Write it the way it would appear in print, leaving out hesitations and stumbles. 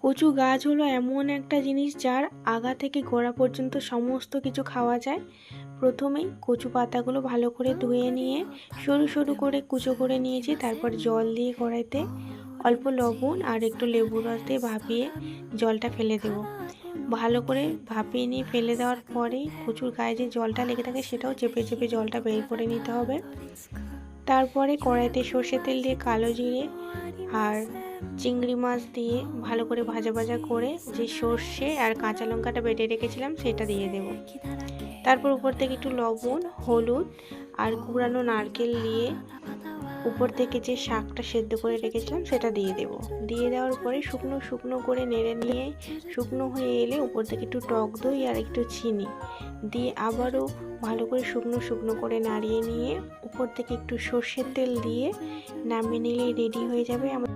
কচু গাছ হলো এমন একটা জিনিস যার আগা থেকে গোড়া পর্যন্ত সমস্ত কিছু খাওয়া যায়। প্রথমেই কচু পাতাগুলো ভালো করে ধুয়ে নিয়ে সরু সরু করে কুচো করে নিয়েছি। তারপর জল দিয়ে কড়াইতে অল্প লবণ আর একটু লেবু রস দিয়ে ভাপিয়ে জলটা ফেলে দেব। ভালো করে ভাপিয়ে নিয়ে ফেলে দেওয়ার পরে কচুর গায়ে যে জলটা লেগে থাকে সেটাও চেপে চেপে জলটা বের করে নিতে হবে। তারপরে কড়াইতে সর্ষের তেল দিয়ে কালো জিরে আর চিংড়ি মাছ দিয়ে ভালো করে ভাজা ভাজা করে যে সর্ষে আর কাঁচা লঙ্কাটা বেটে রেখেছিলাম সেটা দিয়ে দেব। তারপর উপর থেকে একটু লবণ, হলুদ আর কুড়ানো নারকেল দিয়ে উপর থেকে যে শাকটা সেদ্ধ করে রেখেছিলাম সেটা দিয়ে দেব। দিয়ে দেওয়ার পরে শুকনো শুকনো করে নেড়ে নিয়ে শুকনো হয়ে এলে উপর থেকে একটু টক দই আর একটু চিনি দিয়ে আবারও ভালো করে শুকনো শুকনো করে নাড়িয়ে নিয়ে উপর থেকে একটু সর্ষের তেল দিয়ে নামিয়ে নিলেই রেডি হয়ে যাবে আমার